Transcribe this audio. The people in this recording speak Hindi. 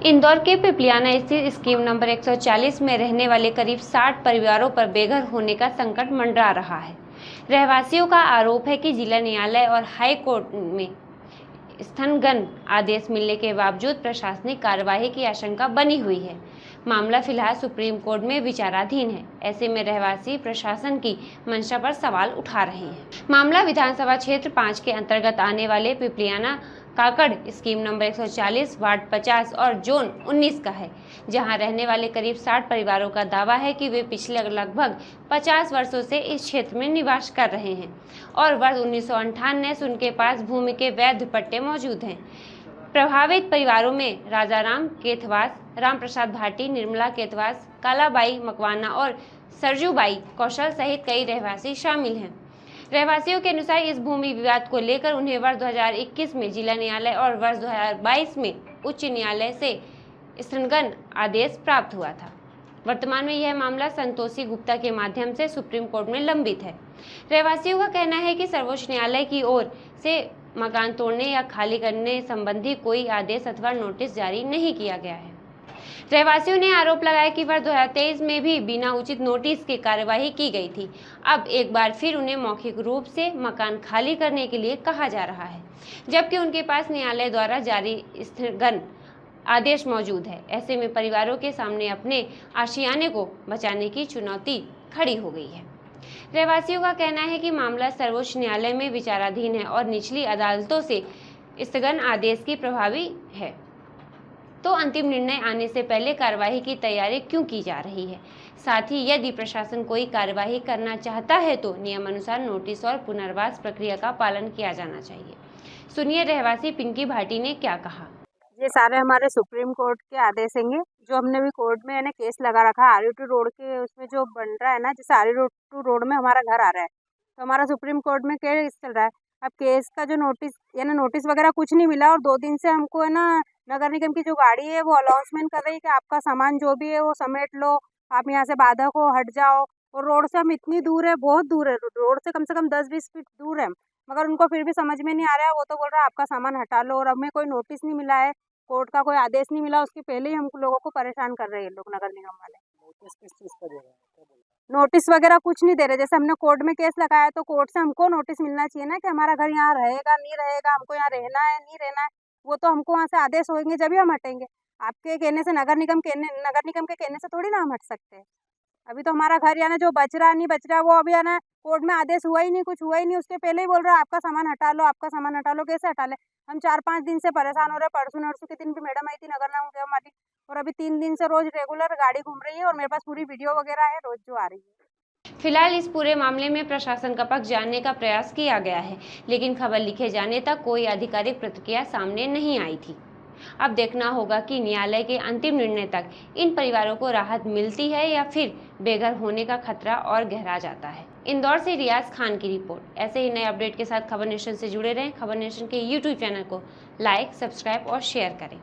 इंदौर के पिपलियाना स्थित स्कीम नंबर 140 में रहने वाले करीब 60 परिवारों पर बेघर होने का संकट मंडरा रहा है। रहवासियों का आरोप है कि जिला न्यायालय और हाई कोर्ट में स्थगन आदेश मिलने के बावजूद प्रशासनिक कार्यवाही की आशंका बनी हुई है। मामला फिलहाल सुप्रीम कोर्ट में विचाराधीन है। ऐसे में रहवासी प्रशासन की मंशा पर सवाल उठा रहे हैं। मामला विधानसभा क्षेत्र 5 के अंतर्गत आने वाले पिपलियाना काकड़ स्कीम नंबर 140 वार्ड 50 और जोन 19 का है, जहां रहने वाले करीब 60 परिवारों का दावा है कि वे पिछले लगभग 50 वर्षों से इस क्षेत्र में निवास कर रहे हैं और वर्ष 1998 से उनके पास भूमि के वैध पट्टे मौजूद हैं। प्रभावित परिवारों में राजाराम केथवास, राम प्रसाद भाटी, निर्मला केथवास, कालाबाई मकवाना और सरजूबाई कौशल सहित कई रहवासी शामिल हैं। रहवासियों के अनुसार इस भूमि विवाद को लेकर उन्हें वर्ष 2021 में जिला न्यायालय और वर्ष 2022 में उच्च न्यायालय से स्थगन आदेश प्राप्त हुआ था। वर्तमान में यह मामला संतोषी गुप्ता के माध्यम से सुप्रीम कोर्ट में लंबित है। रहवासियों का कहना है कि सर्वोच्च न्यायालय की ओर से मकान तोड़ने या खाली करने संबंधी कोई आदेश अथवा नोटिस जारी नहीं किया गया है। रहवासियों ने आरोप लगाया कि वर्ष 2023 में भी बिना उचित नोटिस के कार्यवाही की गई थी। अब एक बार फिर उन्हें मौखिक रूप से मकान खाली करने के लिए कहा जा रहा है, जबकि उनके पास न्यायालय द्वारा जारी स्थगन आदेश मौजूद है। ऐसे में परिवारों के सामने अपने आशियाने को बचाने की चुनौती खड़ी हो गई है। रहवासियों का कहना है कि मामला सर्वोच्च न्यायालय में विचाराधीन है और निचली अदालतों से स्थगन आदेश की प्रभावी है, तो अंतिम निर्णय आने से पहले कार्यवाही की तैयारी क्यों की जा रही है। साथ ही यदि प्रशासन कोई कार्यवाही करना चाहता है तो नियमानुसार नोटिस और पुनर्वास प्रक्रिया का पालन किया जाना चाहिए। सुनिए रहवासी पिंकी भाटी ने क्या कहा। ये सारे हमारे सुप्रीम कोर्ट के आदेश हैं, जो हमने भी कोर्ट में है ना केस लगा रखा है। आरयू टू रोड के उसमें जो बन रहा है ना, जैसे आरयू टू रोड में हमारा घर आ रहा है, तो हमारा सुप्रीम कोर्ट में केस चल रहा है। अब केस का जो नोटिस यानी नोटिस वगैरह कुछ नहीं मिला और 2 दिन से हमको है ना नगर निगम की जो गाड़ी है वो अनाउंसमेंट कर रही है कि आपका सामान जो भी है वो समेट लो, आप यहाँ से बाधा को हट जाओ। और रोड से हम इतनी दूर है, बहुत दूर है, रोड से कम 10-20 फीट दूर है, मगर उनको फिर भी समझ में नहीं आ रहा है। वो तो बोल रहा है आपका सामान हटा लो, और हमें कोई नोटिस नहीं मिला है, कोर्ट का कोई आदेश नहीं मिला, उसके पहले ही हम लोगों को परेशान कर रहे हैं लोग नगर निगम वाले। नोटिस किस चीज़ का दे रहे हैं? नोटिस वगैरह कुछ नहीं दे रहे। जैसे हमने कोर्ट में केस लगाया तो कोर्ट से हमको नोटिस मिलना चाहिए ना कि हमारा घर यहाँ रहेगा नहीं रहेगा, हमको यहाँ रहना है नहीं रहना है। वो तो हमको वहाँ से आदेश होंगे जब ही हम हटेंगे। आपके कहने से नगर निगम के कहने से थोड़ी ना हम हट सकते हैं। अभी तो हमारा घर या ना जो बच रहा नहीं बच रहा, वो अभी है ना कोर्ट में आदेश हुआ ही नहीं, कुछ हुआ ही नहीं, उसके पहले ही बोल रहा है आपका सामान हटा लो, आपका सामान हटा लो। कैसे हटा ले? हम 4-5 दिन से परेशान हो रहे हैं। परसों नरसों के दिन भी मैडम आई थी नगर निगम हमारी, और अभी 3 दिन से रोज रेगुलर गाड़ी घूम रही है और मेरे पास पूरी वीडियो वगैरह है रोज जो आ रही है। फिलहाल इस पूरे मामले में प्रशासन का पक्ष जानने का प्रयास किया गया है, लेकिन खबर लिखे जाने तक कोई आधिकारिक प्रतिक्रिया सामने नहीं आई थी। अब देखना होगा कि न्यायालय के अंतिम निर्णय तक इन परिवारों को राहत मिलती है या फिर बेघर होने का खतरा और गहरा जाता है। इंदौर से रियाज खान की रिपोर्ट। ऐसे ही नए अपडेट के साथ खबर नेशन से जुड़े रहें। खबर नेशन के YouTube चैनल को लाइक, सब्सक्राइब और शेयर करें।